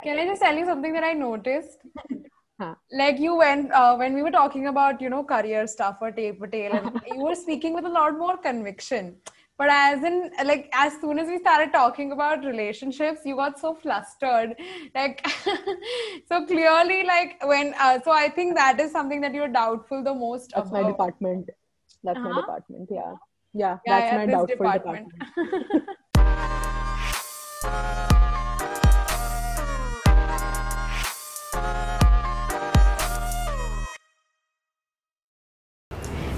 Can I just tell you something that I noticed? Huh. Like you went when we were talking about career stuff or Patel, and you were speaking with a lot more conviction. But as soon as we started talking about relationships, you got so flustered, like so clearly, like when so I think that is something that you're doubtful the most That's my about. department. That's my Uh-huh. department. Yeah. Yeah, Yeah, that's yeah, my this doubtful department. department.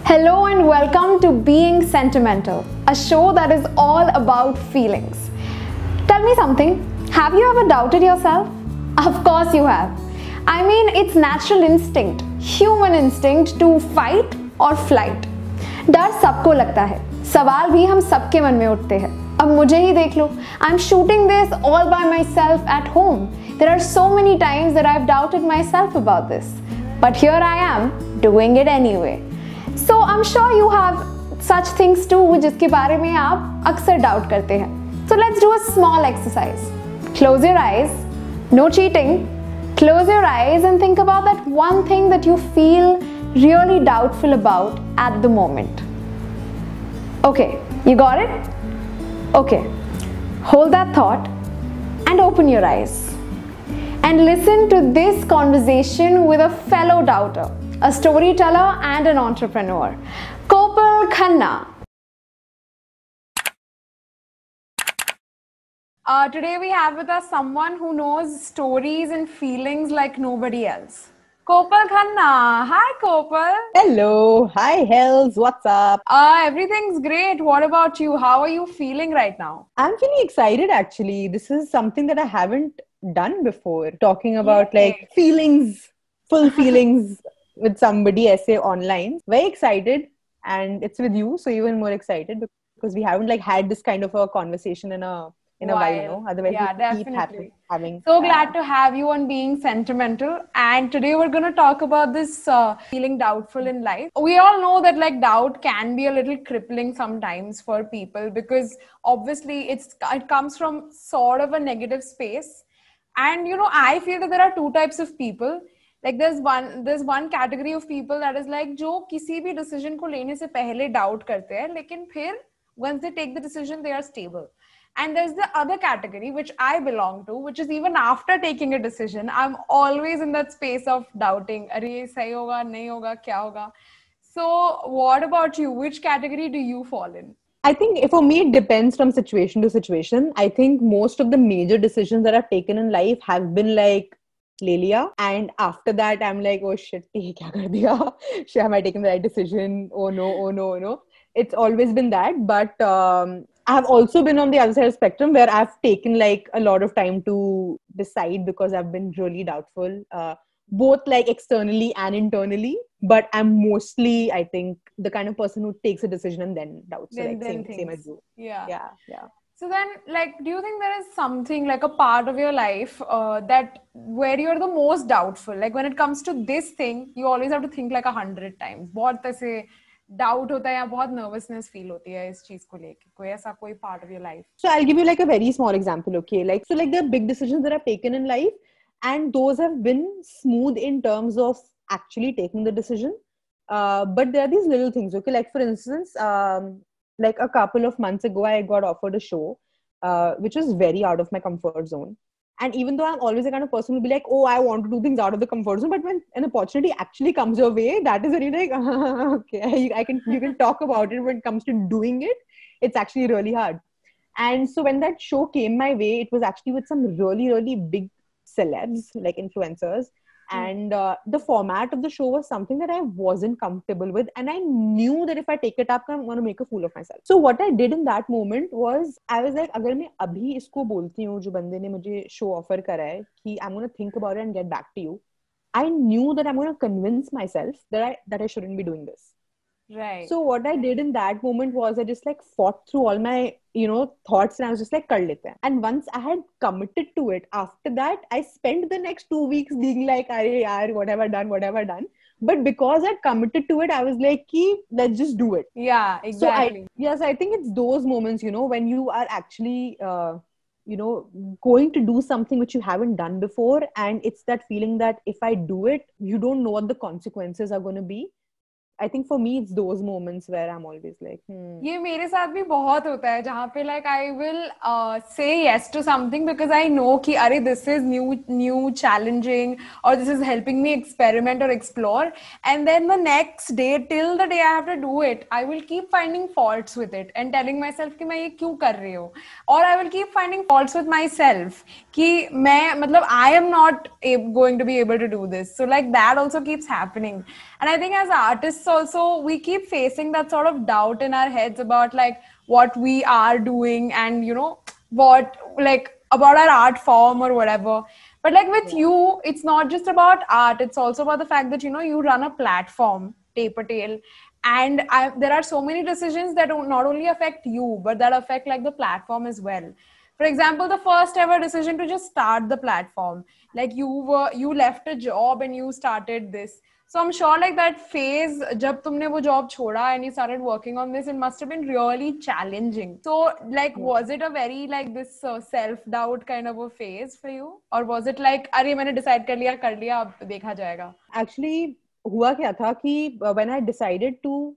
Hello and welcome to Being Sentimental, a show that is all about feelings. Tell me something, have you ever doubted yourself? Of course you have. I mean, it's natural instinct, human instinct to fight or flight. डर सबको लगता है, सवाल भी हम सबके मन में उठते हैं. अब मुझे ही देख लो, I'm shooting this all by myself at home. There are so many times that I've doubted myself about this. But here I am, doing it anyway. So I'm sure you have such things too जिसके बारे में आप अक्सर doubt करते हैं. So let's do a small exercise. Close your eyes. No cheating. Close your eyes and think about that one thing that you feel really doubtful about at the moment. Okay, you got it? Okay. Hold that thought and open your eyes. And listen to this conversation with a fellow doubter, a storyteller and an entrepreneur, Kopal Khanna. Today we have with us someone who knows stories and feelings like nobody else. Kopal Khanna. Hi, Kopal. Hello. Hi, Hells. What's up? Everything's great. What about you? How are you feeling right now? I'm feeling excited actually. This is something that I haven't done before. Talking about like feelings, full feelings with somebody essay online. Very excited. And it's with you, so even more excited because we haven't like had this kind of a conversation in a while, Otherwise, yeah, we keep definitely. having. So glad to have you on Being Sentimental. And today we're going to talk about this feeling doubtful in life. We all know that like doubt can be a little crippling sometimes for people because obviously it comes from sort of a negative space. And I feel that there are two types of people. Like there's one category of people that is like जो किसी भी decision को लेने से पहले doubt करते हैं, लेकिन फिर once they take the decision they are stable. And there's the other category which I belong to, which is even after taking a decision, I'm always in that space of doubting. अरे सही होगा नहीं होगा क्या होगा? So what about you? Which category do you fall in? I think for me, it depends from situation to situation. I think most of the major decisions that I've taken in life have been like, ले लिया, and after that I'm like, oh shit, ये क्या कर दिया? Shit, am I taking the right decision? Oh no, oh no, oh no. It's always been that, but I have also been on the other side of the spectrum where I've taken like a lot of time to decide because I've been really doubtful, both like externally and internally. But I'm mostly, I think, the kind of person who takes a decision and then doubts. So like same as you. Yeah. Yeah. So then, like, do you think there is something like a part of your life that where you're the most doubtful? Like when it comes to this thing, you always have to think like 100 times. बहुत ऐसे doubt होता है या बहुत nervousness feel होती है इस चीज को लेके. कोई ऐसा कोई part of your life? So I'll give you like a very small example. Okay, like so, like there are big decisions that I've taken in life, and those have been smooth in terms of actually taking the decision. But there are these little things. Okay, like for instance, like a couple of months ago, I got offered a show, which was very out of my comfort zone. And even though I'm always the kind of person who'll be like, oh, I want to do things out of the comfort zone, but when an opportunity actually comes your way, that is when you're like, okay, you can talk about it. When it comes to doing it, it's actually really hard. And so when that show came my way, it was actually with some really, really big celebs, like influencers. And the format of the show was something that I wasn't comfortable with. And I knew that if I take it up, I'm going to make a fool of myself. So what I did in that moment was, I was like, अगर मैं अभी इसको बोलती हूँ जो बंदे ने मुझे show offer करा है कि I'm going to think about it and get back to you, I knew that I'm going to convince myself that I shouldn't be doing this. Right. So what I did in that moment was I just like fought through all my, thoughts, and I was just like, kar lete hain. And once I had committed to it, after that, I spent the next 2 weeks being like, arey yaar, what have I done? But because I committed to it, I was like, let's just do it. Yeah, exactly. So I think it's those moments, when you are actually going to do something which you haven't done before, and it's that feeling that if I do it, you don't know what the consequences are going to be. I think for me, it's those moments where I'm always like, ये मेरे साथ भी बहुत होता है जहाँ पे like I will say yes to something because I know कि अरे this is new challenging or this is helping me experiment or explore, and then the next day till the day I have to do it I will keep finding faults with it and telling myself कि मैं ये क्यों कर रही हूँ, or I will keep finding faults with myself कि मैं मतलब I am not going to be able to do this, so like that also keeps happening. And I think as artists also we keep facing that sort of doubt in our heads about like what we are doing and what like about our art form or whatever. But like with you, it's not just about art, it's also about the fact that you run a platform, Tapertail, and there are so many decisions that don't not only affect you but that affect like the platform as well. For example, the first ever decision to just start the platform, like you left a job and you started this. So I'm sure like that phase जब तुमने वो job छोड़ा and you started working on this, it must have been really challenging. So like was it a very like this self-doubt kind of a phase for you, or was it like अरे मैंने decide कर लिया अब देखा जाएगा? Actually, हुआ क्या था कि when I decided to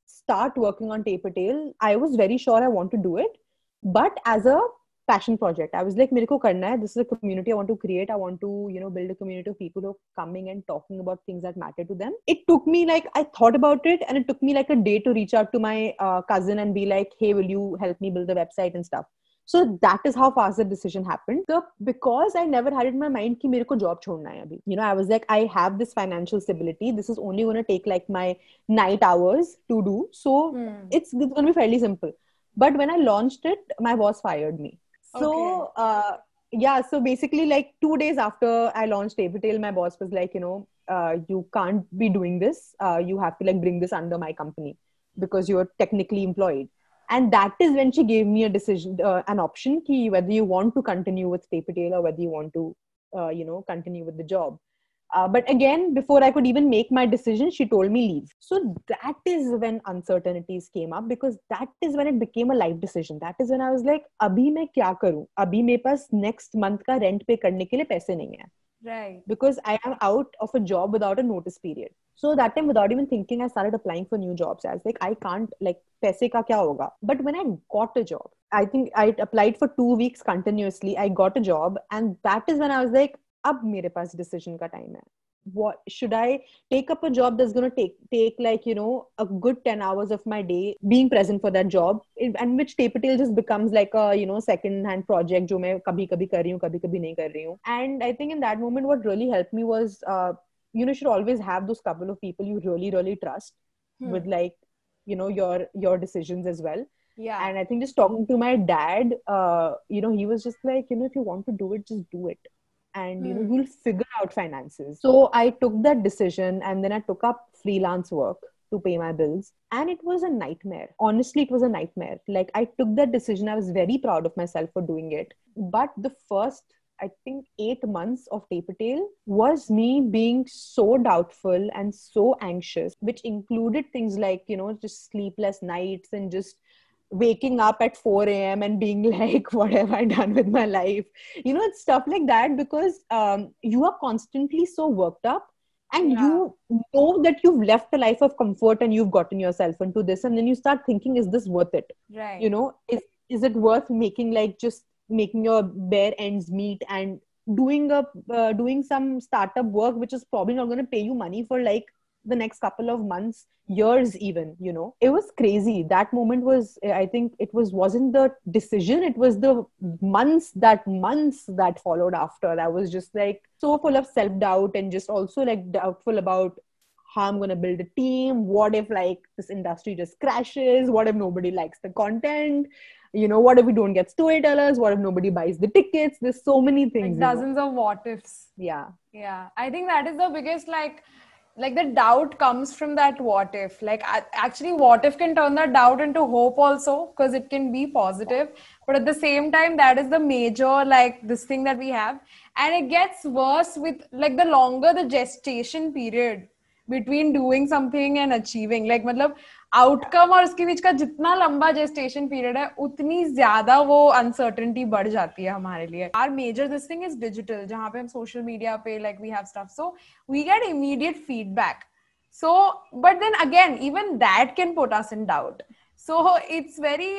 start working on Tapertail, I was very sure I want to do it, but as a passion project. I was like, मेरे को करना है. This is a community I want to create. I want to, build a community of people who are coming and talking about things that matter to them. It took me like, I thought about it, and it took me like a day to reach out to my cousin and be like, hey, will you help me build the website and stuff? So that is how fast the decision happened. So because I never had it in my mind कि मेरे को job छोड़ना है अभी. I was like, I have this financial stability. This is only going to take like my night hours to do. So it's going to be fairly simple. But when I launched it, my boss fired me. So, so basically like 2 days after I launched Tapertail, my boss was like, you can't be doing this. You have to like bring this under my company because you're technically employed. And that is when she gave me a decision, an option, ki whether you want to continue with Tapertail or whether you want to, continue with the job. But again, before I could even make my decision, she told me leave. So that is when uncertainties came up, because that is when it became a life decision. That is when I was like, abhi main kya karu? Abhi mere paas next month ka rent pay karne ke liye paise nahi hai. Right. Because I am out of a job without a notice period. So that time, without even thinking, I started applying for new jobs. I was like, I can't, like, paise ka kya hoga? But when I got a job, I think I applied for 2 weeks continuously. I got a job. And that is when I was like, ab mere paas decision ka time hai. What should I take up a job that's going to take like, a good 10 hours of my day being present for that job, and which Tapertail just becomes like a, second hand project jo main kabhi kar rahi hu, kabhi nahi kar rahi hu. And I think in that moment, what really helped me was, you should always have those couple of people you really, really trust with like, your decisions as well. Yeah. And I think just talking to my dad, he was just like, if you want to do it, just do it. And you'll figure out finances. So I took that decision, and then I took up freelance work to pay my bills, and it was a nightmare. Honestly, it was a nightmare. Like, I took that decision. I was very proud of myself for doing it. But the first, I think, 8 months of Tapertail was me being so doubtful and so anxious, which included things like, just sleepless nights and just waking up at 4 a.m. and being like, what have I done with my life? It's stuff like that, because you are constantly so worked up, and you know that you've left a life of comfort and you've gotten yourself into this, and then you start thinking, is this worth it? Right. Is it worth making your bare ends meet and doing some startup work which is probably not going to pay you money for like the next couple of months, years even, it was crazy. That moment was, I think it wasn't the decision, it was the months that followed after. I was just like so full of self-doubt, and just also like doubtful about how I'm going to build a team. What if like this industry just crashes? What if nobody likes the content? What if we don't get storytellers? What if nobody buys the tickets? There's so many things. Like dozens of what ifs. Yeah. Yeah. I think that is the biggest like the doubt comes from that what if. Like actually what if can turn that doubt into hope also, because it can be positive. But at the same time, that is the major like this thing that we have. And it gets worse with like the longer the gestation period between doing something and achieving. Like matlab, outcome और उसके बीच का जितना लंबा gestation period है उतनी ज्यादा वो uncertainty बढ़ जाती है हमारे लिए. Our major this thing is digital, जहाँ पे हम सोशल मीडिया पे like we have stuff, so we get immediate feedback. So, but then again, even that can put us in doubt. So it's very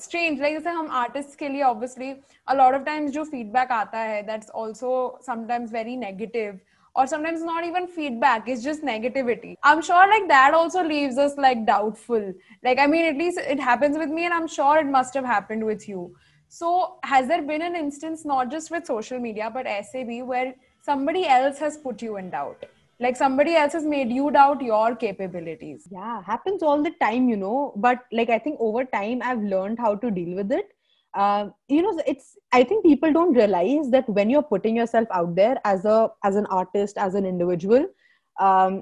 strange. Like जैसे हम artists के लिए obviously a lot of times जो feedback आता है, that's also sometimes very negative, or sometimes not even feedback, it's just negativity. I'm sure like that also leaves us like doubtful. Like, I mean, at least it happens with me, and I'm sure it must have happened with you. So has there been an instance, not just with social media, but ऐसे भी, where somebody else has put you in doubt? Like somebody else has made you doubt your capabilities? Yeah, happens all the time, you know. But like, I think over time, I've learned how to deal with it. You know, I think people don't realize that when you're putting yourself out there as an artist, as an individual, um,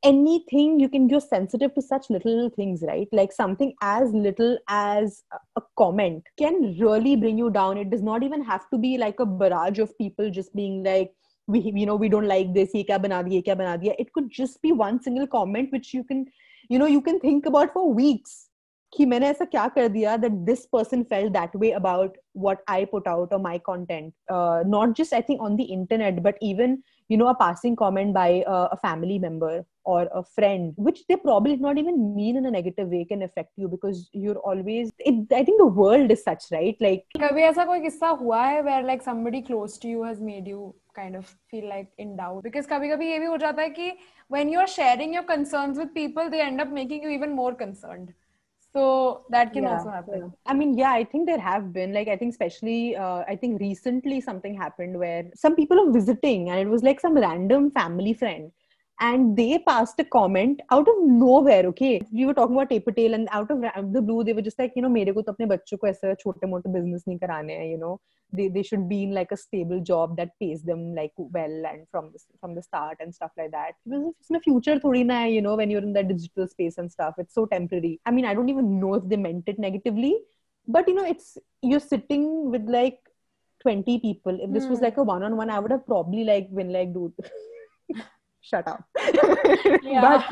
anything you're sensitive to such little things, right? Like something as little as a comment can really bring you down. It does not even have to be like a barrage of people just being like, we don't like this, ye kya bana diya. It could just be one single comment which you can think about for weeks. कि मैंने ऐसा क्या कर दिया that this person felt that way about what I put out or my content. Not just I think on the internet, but even a passing comment by a family member or a friend, which they probably not even mean in a negative way, can affect you because you're always. I think the world is such, right? Like कभी ऐसा कोई किस्सा हुआ है where like somebody close to you has made you kind of feel like in doubt? Because कभी-कभी ये भी हो जाता है कि when you're sharing your concerns with people, they end up making you even more concerned. So that can also happen. Yeah. I mean, yeah, I think there have been, like, I think especially, I think recently something happened where some people are visiting and it was like some random family friend. And they passed a comment out of nowhere, okay? We were talking about Taper Tail and out of the blue, they were just like, मेरे को तो अपने बच्चों को ऐसा छोटे मोटे business नहीं कराने हैं, They should be in like a stable job that pays them like well and from the start and stuff like that. Because it's in the future थोड़ी ना है, when you're in the digital space and stuff, it's so temporary. I mean, I don't even know if they meant it negatively, but you're sitting with like 20 people. If this was like a one-on-one, I would have probably like been like, dude, shut up. Yeah.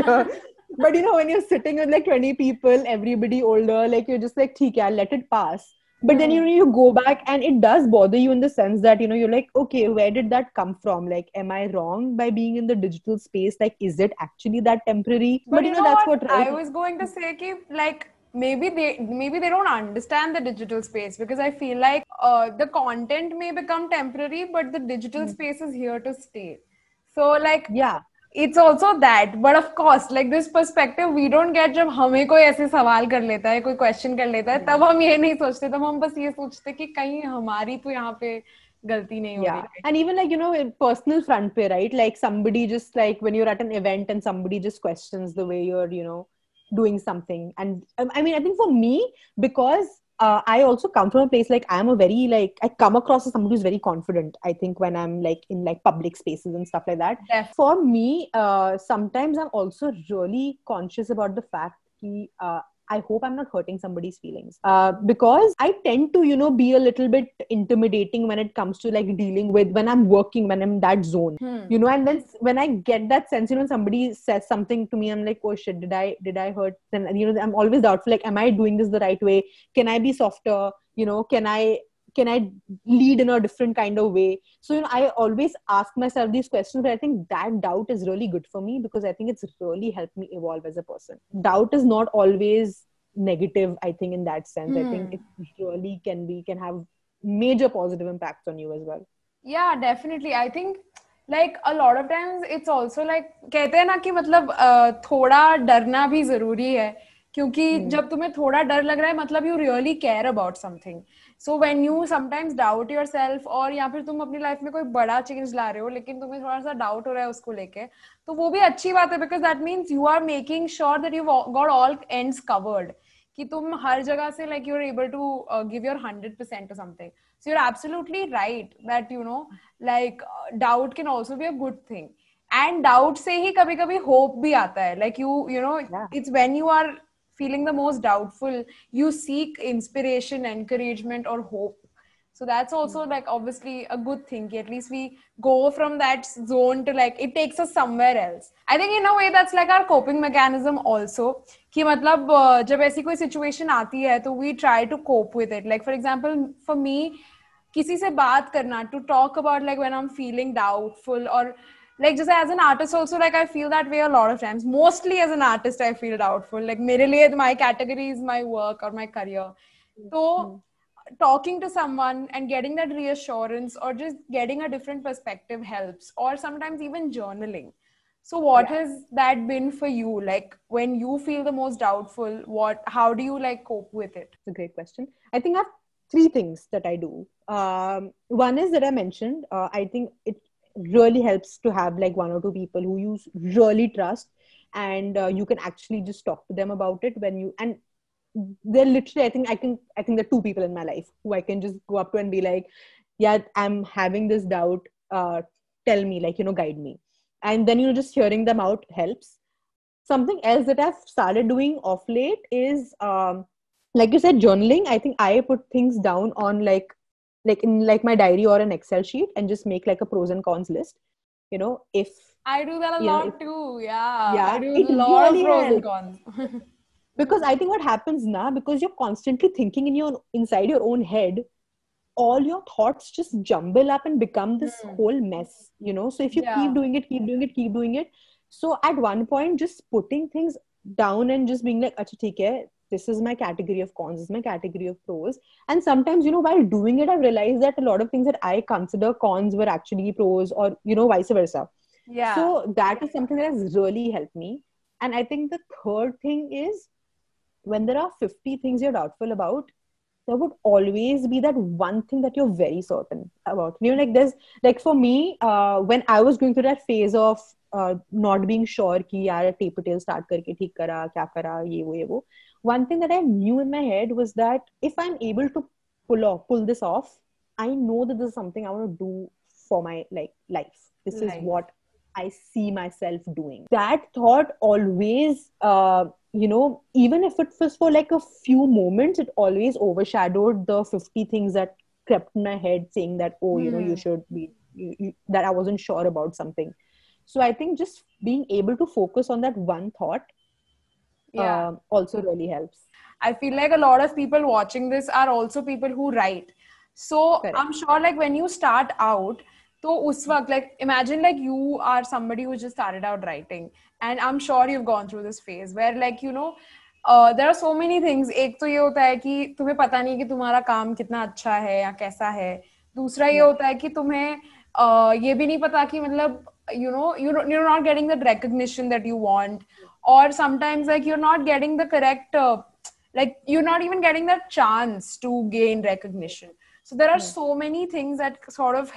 But when you're sitting with like 20 people, everybody older, like you're just like, theek hai, let it pass. But then you go back and it does bother you in the sense that you're like, okay, where did that come from? Like, am I wrong by being in the digital space? Like, is it actually that temporary? But that's what I was going to say ki, like maybe they don't understand the digital space, because I feel like the content may become temporary, but the digital space is here to stay. So like, yeah, it's also that. But of course, like this perspective we don't get जब हमें कोई ऐसे सवाल कर लेता है, कोई question कर लेता है, तब हम ये नहीं सोचते, तब हम बस ये सोचते कि कहीं हमारी तो यहाँ पे गलती नहीं हो रही है. And even like in personal front pay, right? Like somebody just like when you're at an event and somebody just questions the way you're doing something. And I mean, I think for me, because I also come from a place like I'm a very like I come across as somebody who's very confident. I think when I'm like in like public spaces and stuff like that. Definitely. For me, sometimes I'm also really conscious about the fact that I hope I'm not hurting somebody's feelings. Because I tend to be a little bit intimidating when it comes to like dealing with when I'm working, when I'm in that zone. And then when I get that sense, when somebody says something to me, I'm like, oh shit, did I hurt? Then I'm always doubtful, like, am I doing this the right way? Can I be softer? Can I lead in a different kind of way? So, I always ask myself these questions, but I think that doubt is really good for me because I think it's really helped me evolve as a person. Doubt is not always negative, I think, in that sense. I think it really can have major positive impacts on you as well. Yeah, definitely. I think like a lot of times it's also like कहते हैं ना कि मतलब थोड़ा डरना भी जरूरी है, क्योंकि जब तुम्हें थोड़ा डर लग रहा है मतलब you really care about something. So when you sometimes doubt yourself, और या फिर तुम अपनी लाइफ में कोई बड़ा चेंज ला रहे हो लेकिन तुम्हें थोड़ा सा डाउट हो रहा है उसको लेके, तो वो भी अच्छी बात है, because that means you are making sure that you've got all ends covered, कि तुम हर जगह से like you're able to give your 100% to something. So you're absolutely right that like doubt can also be a good thing. And doubt से ही कभी-कभी hope भी आता है. Like it's when you are feeling the most doubtful, you seek inspiration, encouragement or hope So that's also like obviously a good thing. At least we go from that zone to like it takes us somewhere else. I think in a way that's like our coping mechanism also. कि मतलब जब ऐसी कोई situation आती है तो we try to cope with it. Like for example, for me, किसी से बात करना, to talk about like when I'm feeling doubtful or like just as an artist also, like I feel that way a lot of times. Mostly as an artist I feel doubtful. Like मेरे लिए my category is my work or my career. So talking to someone and getting that reassurance or just getting a different perspective helps, or sometimes even journaling. So what has that been for you? Like when you feel the most doubtful, how do you like cope with it? It's a great question. I think I have three things that I do. One is that I mentioned, I think it really helps to have like one or two people who you really trust, and you can actually just talk to them about it when you, and they're literally, I think there are two people in my life who I can just go up to and be like, yeah, I'm having this doubt, tell me, like, guide me. And then, just hearing them out helps. Something else that I've started doing off late is, like you said, journaling. I think I put things down on like in like my diary or an Excel sheet and just make like a pros and cons list. If I do that a lot too. Yeah, yeah, I do it a lot of really pros and helps. cons. Because I think what happens now, because you're constantly thinking inside your own head, all your thoughts just jumble up and become this whole mess, So if you keep doing it. So at one point, just putting things down and just being like, "Acha, theek hai, this is my category of cons, this is my category of pros." And sometimes, while doing it, I've realized that a lot of things that I consider cons were actually pros, or, vice versa. Yeah. So that is something that has really helped me. And I think the third thing is, when there are 50 things you're doubtful about, there would always be that one thing that you're very certain about. Like there's, like for me, when I was going through that phase of not being sure कि यार tape tail start करके ठीक करा, क्या करा, ये वो. One thing that I knew in my head was that if I'm able to pull this off, I know that this is something I want to do for my life. This is what I see myself doing. That thought always, even if it was for like a few moments, it always overshadowed the 50 things that crept in my head saying that, you should be, that I wasn't sure about something. So I think just being able to focus on that one thought also really helps. I feel like a lot of people watching this are also people who write. So correct. I'm sure like when you start out, so us waqt, like imagine like you are somebody who just started out writing, and I'm sure you've gone through this phase where like there are so many things. एक तो ये होता है कि तुम्हें पता नहीं कि तुम्हारा काम कितना अच्छा है या कैसा है. दूसरा ये होता है कि तुम्हें ये भी नहीं पता कि मतलब you're not getting the recognition that you want, or sometimes like you're not getting the correct like you're not even getting that chance to gain recognition. So there are so many things that sort of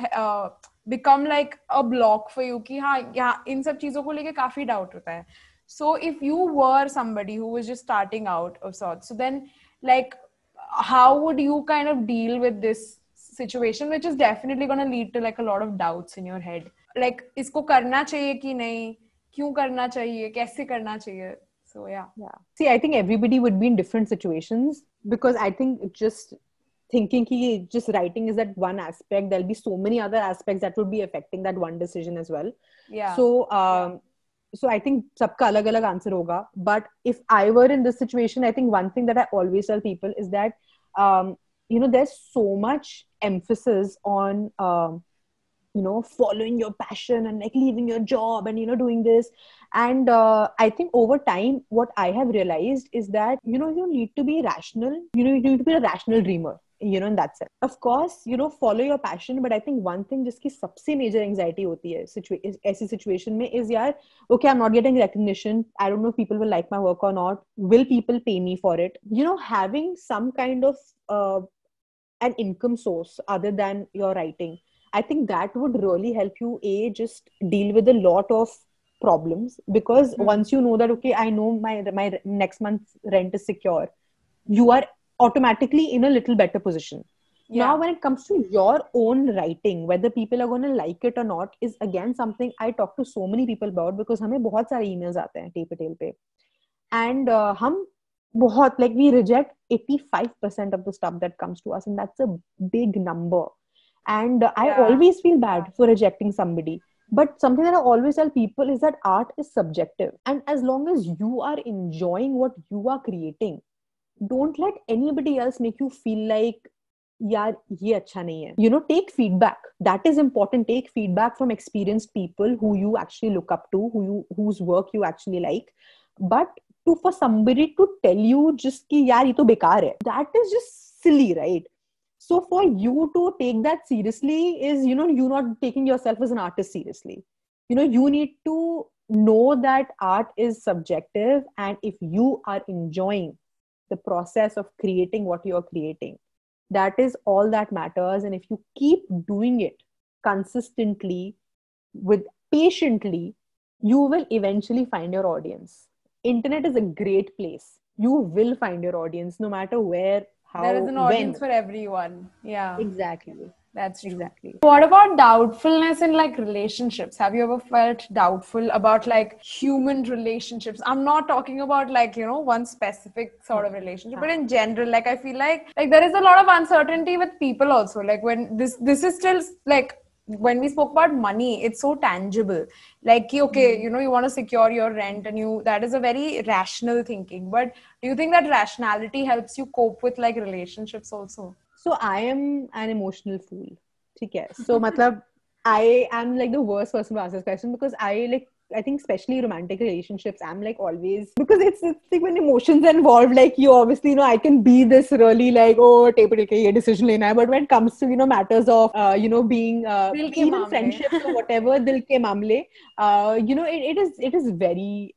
become like a block for you कि हाँ इन सब चीजों को लेके काफी doubt होता है. So if you were somebody who was just starting out of sorts, so then like how would you kind of deal with this situation, which is definitely going to lead to like a lot of doubts in your head? Like इसको करना चाहिए कि नहीं, क्यों करना चाहिए, कैसे करना चाहिए? So yeah. See, I think everybody would be in different situations, because I think just thinking कि just writing is that one aspect, there'll be so many other aspects that would be affecting that one decision as well. Yeah. So I think सबका अलग-अलग answer होगा. But if I were in this situation, I think one thing that I always tell people is that there's so much emphasis on following your passion and like leaving your job and doing this. And I think over time what I have realized is that you need to be rational. You need to be a rational dreamer, in that sense. Of course, follow your passion, but I think one thing जिसकी सबसे major anxiety होती है ऐसी situation में is यार, okay, I'm not getting recognition, I don't know if people will like my work or not, will people pay me for it? Having some kind of an income source other than your writing, I think that would really help you just deal with a lot of problems, because once you know that, okay, I know my next month's rent is secure, you are automatically in a little better position. Now when it comes to your own writing, whether people are going to like it or not is again something I talk to so many people about, because हमें बहुत सारे emails आते हैं tape पे, and हम बहुत, like we reject 85% of the stuff that comes to us, and that's a big number. And I Yeah. always feel bad for rejecting somebody, but something that I always tell people is that art is subjective, and as long as you are enjoying what you are creating, don't let anybody else make you feel like यार ये अच्छा नहीं है. You know, take feedback. That is important. Take feedback from experienced people who you actually look up to, whose work you actually like. But for somebody to tell you just कि यार ये तो बेकार है, that is just silly, right? So for you to take that seriously is, you know, you not taking yourself as an artist seriously. You know, you need to know that art is subjective, and if you are enjoying the process of creating what you're creating, that is all that matters. And if you keep doing it consistently, with patiently, you will eventually find your audience. Internet is a great place. You will find your audience no matter where, how, There is an audience when. for everyone. Yeah. Exactly. That's true. Exactly. What about doubtfulness in like relationships? Have you ever felt doubtful about like human relationships? I'm not talking about like, you know, one specific sort of relationship, but in general, like I feel like there is a lot of uncertainty with people also. Like when this is still like, when we spoke about money, it's so tangible. Like, okay, you know, you want to secure your rent, and that is a very rational thinking. But do you think that rationality helps you cope with like relationships also? So I am an emotional fool. Okay. So matlab, I am like the worst person to ask this question, because I think especially romantic relationships, I'm like always, because it's like when emotions are involved, like you obviously, you know, I can be this really like, oh, tape ye decision lena hai. But when it comes to, you know, matters of, you know, being, Dil ke even mamle. friendships or whatever, dil ke mamle, you know, it is very,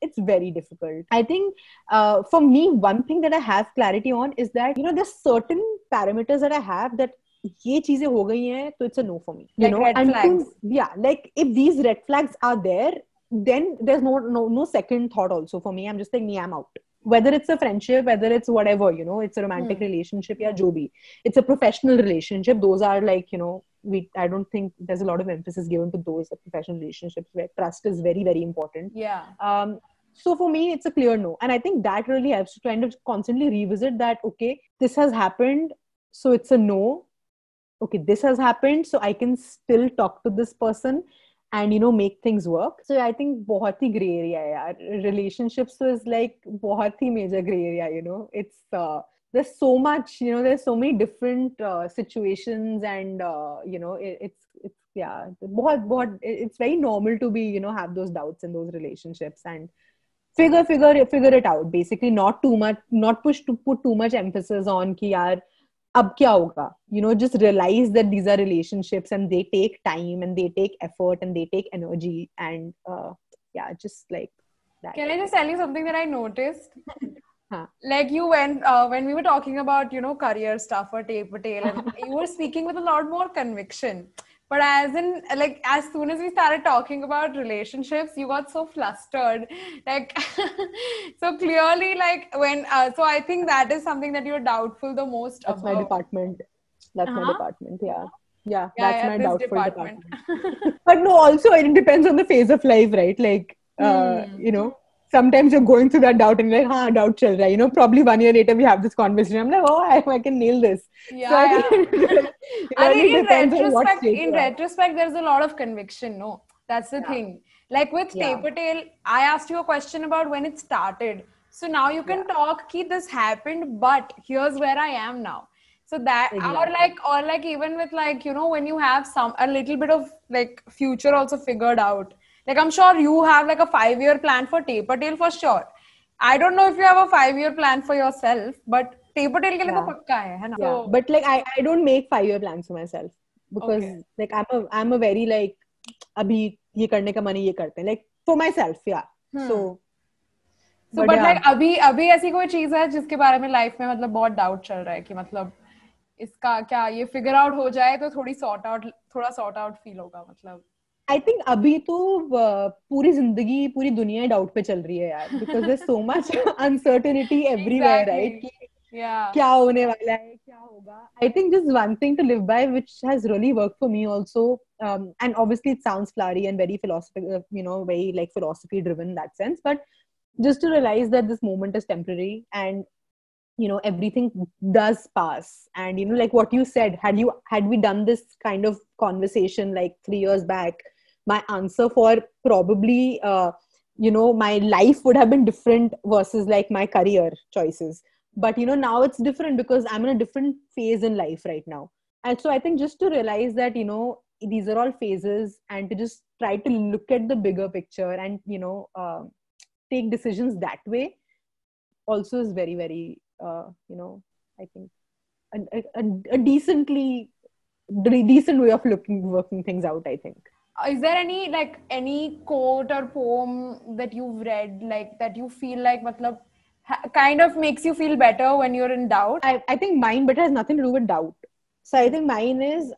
it's very difficult. I think for me, one thing that I have clarity on is that, you know, there's certain parameters that I have that ये चीजें हो गई हैं, तो it's a no for me. You Like know, red and flags. like if these red flags are there, then there's no second thought also for me. I'm just like, I'm out. Whether it's a friendship, whether it's whatever, you know, it's a romantic relationship, yeah, jo bhi. It's a professional relationship. Those are like, you know, I don't think there's a lot of emphasis given to those professional relationships where trust is very, very important. Yeah. So for me, it's a clear no. And I think that really helps to kind of constantly revisit that, okay, this has happened, so it's a no. Okay, this has happened, so I can still talk to this person and, you know, make things work. So I think बहुत ही gray area है यार. Relationships is like बहुत ही major gray area, you know. It's there's so much, you know, there's so many different situations, and you know, it's yeah, it's very normal to be, you know, have those doubts in those relationships, and figure it out. Basically, not put too much emphasis on कि यार अब क्या होगा, you know, just realize that these are relationships and they take time and they take effort and they take energy, and yeah, just like that. Can I just tell you something that I noticed? Huh. Like you went when we were talking about, you know, career stuff or Tape Patel, and you were speaking with a lot more conviction. But as soon as we started talking about relationships, you got so flustered. Like, so clearly, like when, so I think that is something that you're doubtful the most That's about. my department. That's my department. Yeah. Yeah, That's my this doubtful department. But no, also it depends on the phase of life, right? Like, you know, sometimes you're going through that doubt and you're like, doubt chal raha hai. You know, probably 1 year later we have this conversation. I'm like, I can nail this. Yeah, so I think it really depends on what stage in you are. retrospect, there's a lot of conviction. No, that's the thing. Like with Tape Patel, I asked you a question about when it started. So now you can talk, ki this happened, but here's where I am now. So that, Exactly. or like even with like, you know, when you have a little bit of like future also figured out. Like I'm sure you have like a 5-year plan for Tape Patel for sure. I don't know if you have a 5-year plan for yourself, but Tape Patel ke liye to pakka hai na? Yeah, but like I don't make 5-year plans for myself, because like I'm a very like अभी ये करने का मन है, ये करते हैं, like for myself, yeah. So but like अभी ऐसी कोई चीज है जिसके बारे में लाइफ में मतलब बहुत डाउट चल रहा है कि मतलब इसका क्या ये फिगर आउट हो जाए तो थोड़ा सॉर्ट आउट फील होगा मतलब. I think अभी तो पूरी जिंदगी पूरी दुनिया डाउट पे चल रही है यार, because there's so much uncertainty everywhere, right? कि क्या होने वाला है, क्या होगा. I think just one thing to live by, which has really worked for me also, and obviously it sounds flowery and very philosophical, you know, very like philosophy driven in that sense, but just to realize that this moment is temporary, and everything does pass. And like what you said, had we done this kind of conversation like 3 years back, my answer for probably my life would have been different versus like my career choices. But now it's different because I'm in a different phase in life right now. And so I think just to realize that these are all phases, and to just try to look at the bigger picture, and take decisions that way also is very, very I think a decent way of working things out, I think. Is there any quote or poem that you've read, like that you feel like matlab, kind of makes you feel better when you're in doubt? I think mine, but it has nothing to do with doubt. So I think mine is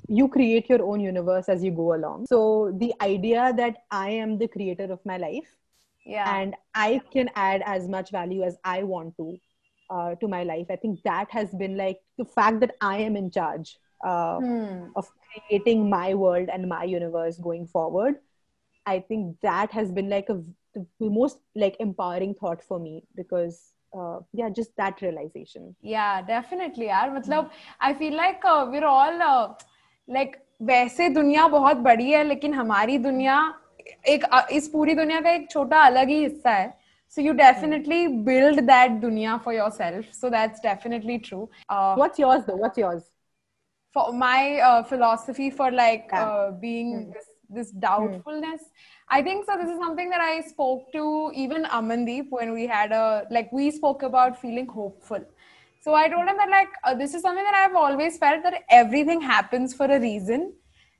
you create your own universe as you go along. So the idea that I am the creator of my life, and I can add as much value as I want to my life. I think that has been like the fact that I am in charge of creating my world and my universe going forward. I think that has been like the most like empowering thought for me, because just that realization. Yeah, definitely यार. मतलब I feel like we're all like वैसे दुनिया बहुत बड़ी है, लेकिन हमारी दुनिया इस पूरी दुनिया का एक छोटा अलग ही हिस्सा है. So you definitely build that dunya for yourself. So that's definitely true. What's yours though? What's yours? For my philosophy for being this doubtfulness, I think so. This is something that I spoke to even Amandeep when we had we spoke about feeling hopeful. So I told him that this is something that I've always felt, that everything happens for a reason.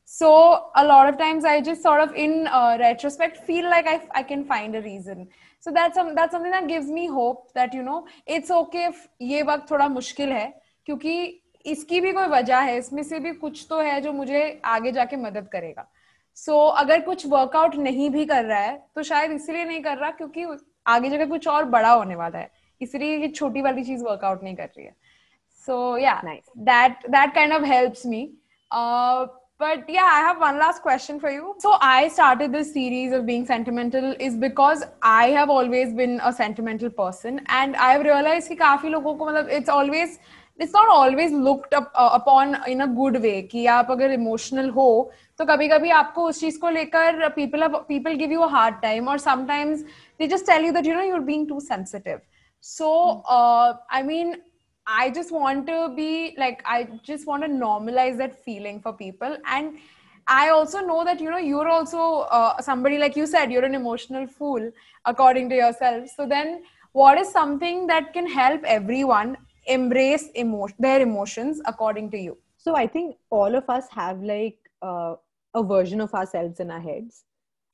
So a lot of times I just sort of in retrospect feel like I can find a reason. So that's something that gives me hope that it's okay if ये वक्त थोड़ा मुश्किल है, क्योंकि इसकी भी कोई वजह है, इसमें से भी कुछ तो है जो मुझे आगे जाके मदद करेगा. सो अगर कुछ वर्कआउट नहीं भी कर रहा है तो शायद इसलिए नहीं कर रहा क्योंकि आगे जाके कुछ और बड़ा होने वाला है, इसलिए ये छोटी वाली चीज वर्कआउट नहीं कर रही है. सो या that kind of helps me. But yeah, I have one last question for you. So I started this series of being sentimental is because I have always been a sentimental person, and I have realized कि काफी लोगों को मतलब it's not always looked upon in a good way कि आप अगर emotional हो तो कभी-कभी आपको उस चीज को लेकर people give you a hard time, or sometimes they just tell you that you're being too sensitive. So I mean, I just want to normalize that feeling for people. And I also know that, you're also somebody, like you said, you're an emotional fool, according to yourself. So then what is something that can help everyone embrace their emotions according to you? So I think all of us have a version of ourselves in our heads,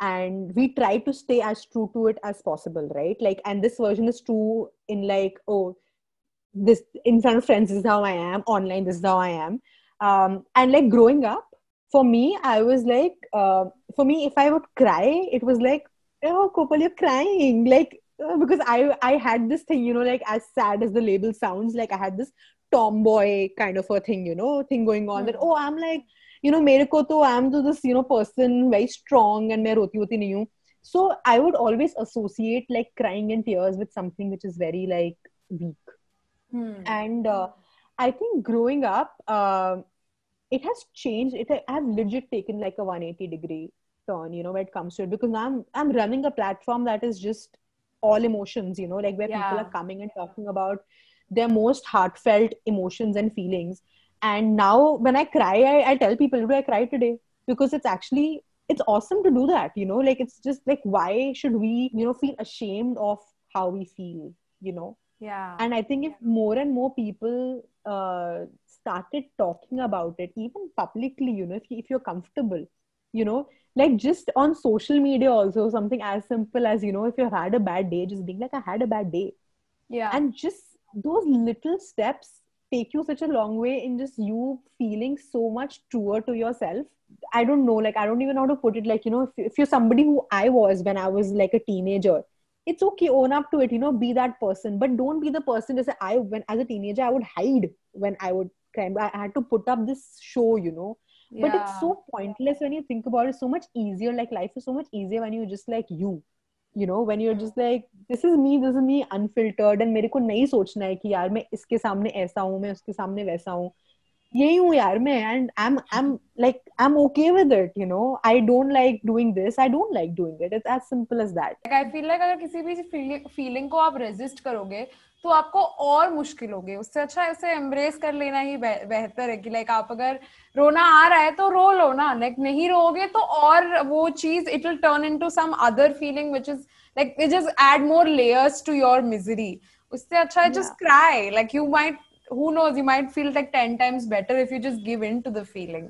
and we try to stay as true to it as possible, right? And this version is true in this in front of friends, this is how I am, online this is how I am. And growing up, for me, I was for me, if I would cry, it was like, oh Kopal, you're crying, because I had this thing, as sad as the label sounds, I had this tomboy kind of a thing, thing going on, that I'm mere ko to I'm to this person very strong and main roti nahi hu. So I would always associate crying and tears with something which is very weak. And I think growing up, it has changed. I've legit taken a 180-degree turn, when it comes to it, because now I'm running a platform that is just all emotions, where people are coming and talking about their most heartfelt emotions and feelings. And now when I cry, I tell people, do I cry today? Because it's awesome to do that, it's just why should we, feel ashamed of how we feel, Yeah. And I think if more and more people started talking about it, even publicly, if you're comfortable, just on social media also, something as simple as, if you had a bad day, just being I had a bad day. Yeah. And just those little steps take you such a long way in just you feeling so much truer to yourself. I don't know, I don't even know how to put it. If you're somebody who I was when I was a teenager, it's okay, own up to it, be that person, but don't be the person as a teenager, I would hide when I would cry. I had to put up this show, but it's so pointless when you think about it. So much easier, life is so much easier when you just you you know, when you're just like, this is me unfiltered, and मेरे को नहीं सोचना है कि यार मैं इसके सामने ऐसा हूँ, मैं उसके सामने वैसा हूँ, यही हूँ यार मैं, and I'm okay with it, you know. I don't like doing this, I don't like doing it. It's as simple as that. Like, I feel like अगर किसी भी फीलिंग को आप रेजिस्ट करोगे तो आपको और मुश्किल होगी, उससे अच्छा है उसे एम्ब्रेस कर लेना ही बेहतर है कि लाइक आप अगर रोना आ रहा है तो रो लो ना, लाइक नहीं रोगे तो और वो चीज it will turn into some other feeling which is like it just add more layers to your misery. उससे अच्छा है just cry, like you might, who knows, you might feel like 10 times better if you just give in to the feeling.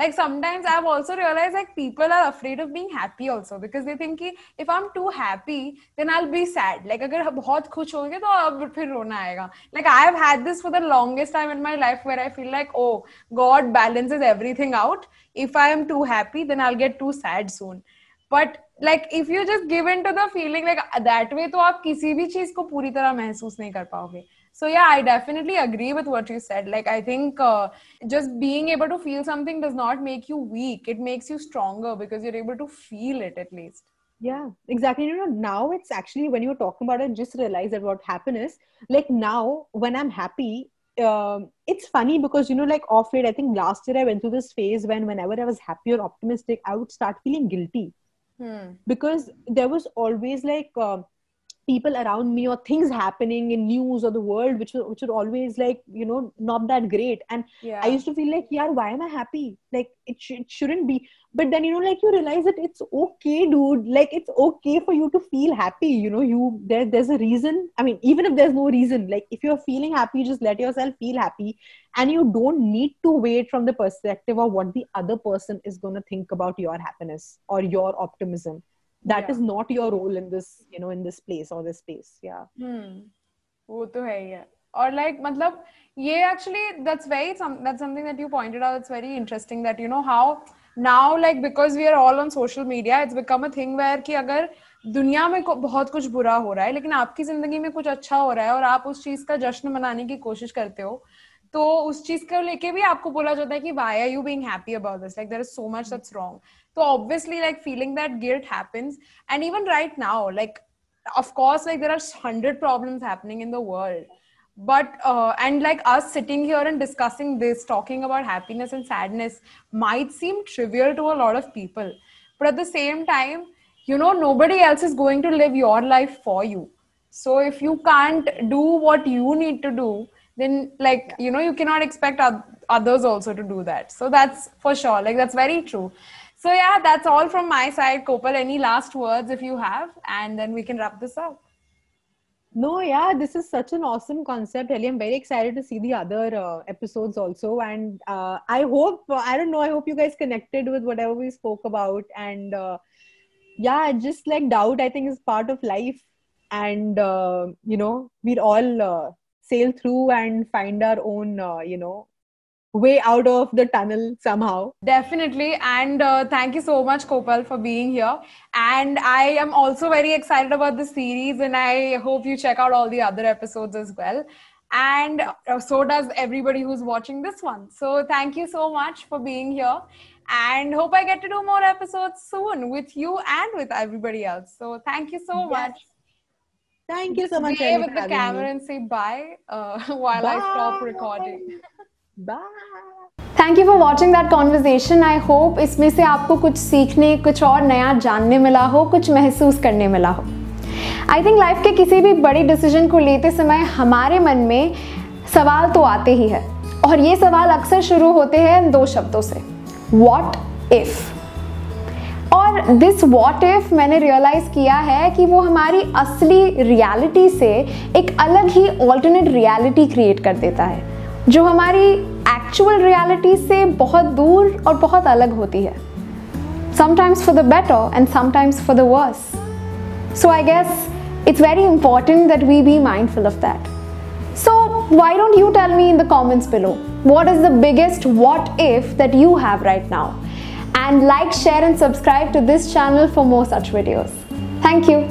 Like sometimes I've also realized like people are afraid of being happy also because they think कि if I'm too happy then I'll be sad. Like अगर बहुत खुश होंगे तो अब फिर रोना आएगा. Like I have had this for the longest time in my life where I feel like, oh, God balances everything out. If I am too happy then I'll get too sad soon. But like if you just give in to the feeling like that way तो आप किसी भी चीज को पूरी तरह महसूस नहीं कर पाओगे. So yeah, I definitely agree with what you said. Like I think just being able to feel something does not make you weak. It makes you stronger because you're able to feel it at least. Yeah, exactly. You know, now it's actually, when you were talking about it, just realized about happiness. Like now, when I'm happy, it's funny because, you know, like off late, I think last year I went through this phase when whenever I was happy or optimistic, I would start feeling guilty. Because there was always like people around me or things happening in news or the world which were always like, you know, not that great, and I used to feel like, yeah, why am I happy? Like it shouldn't be. But then, you know, like you realize that it's okay, dude. Like it's okay for you to feel happy, you know. There's a reason. I mean, even if there's no reason, like if you're feeling happy, just let yourself feel happy, and you don't need to wait from the perspective of what the other person is going to think about your happiness or your optimism. That is not your role in this, you know, in this place or this space. Yeah. वो तो है ही है. और like मतलब ये actually that's something that you pointed out. It's very interesting that, you know, how now like because we are all on social media, it's become a thing where कि अगर दुनिया में बहुत कुछ बुरा हो रहा है लेकिन आपकी जिंदगी में कुछ अच्छा हो रहा है और आप उस चीज का जश्न मनाने की कोशिश करते हो, तो उस चीज को लेके भी आपको बोला जाता है कि why are you being happy about this? Like there is so much that's wrong. So obviously like feeling that guilt happens. And even right now, like of course like there are 100 problems happening in the world, but and like us sitting here and discussing this, talking about happiness and sadness might seem trivial to a lot of people, but at the same time, you know, nobody else is going to live your life for you. So if you can't do what you need to do, then like, you know, you cannot expect others also to do that. So that's for sure, like that's very true. So yeah, that's all from my side. Kopal, any last words if you have, and then we can wrap this up. No, yeah, this is such an awesome concept, Ellie. I'm very excited to see the other episodes also, and I hope, I don't know, I hope you guys connected with whatever we spoke about, and yeah, just like doubt, I think, is part of life, and you know, we'd all sail through and find our own, you know, way out of the tunnel somehow. Definitely. And thank you so much, Kopal, for being here. And I am also very excited about the series, and I hope you check out all the other episodes as well. And so does everybody who's watching this one. So thank you so much for being here, and hope I get to do more episodes soon with you and with everybody else. So thank you so much. Thank you so much. Stay with the camera and say bye while I stop recording. Bye. Thank you for watching that conversation. I hope इसमें से आपको कुछ सीखने, कुछ और नया जानने मिला हो, कुछ महसूस करने मिला हो. I think लाइफ के किसी भी बड़ी डिसीजन को लेते समय हमारे मन में सवाल तो आते ही है, और ये सवाल अक्सर शुरू होते हैं 2 शब्दों से, What if? और दिस व्हाट इफ मैंने रियलाइज किया है कि वो हमारी असली रियलिटी से एक अलग ही ऑल्टरनेट रियलिटी क्रिएट कर देता है, जो हमारी एक्चुअल रियलिटी से बहुत दूर और बहुत अलग होती है. Sometimes for the better and sometimes for the worse. So I guess it's very important that we be mindful of that. So why don't you tell me in the comments below, what is the biggest what if that you have right now? And like, share and subscribe to this channel for more such videos. Thank you.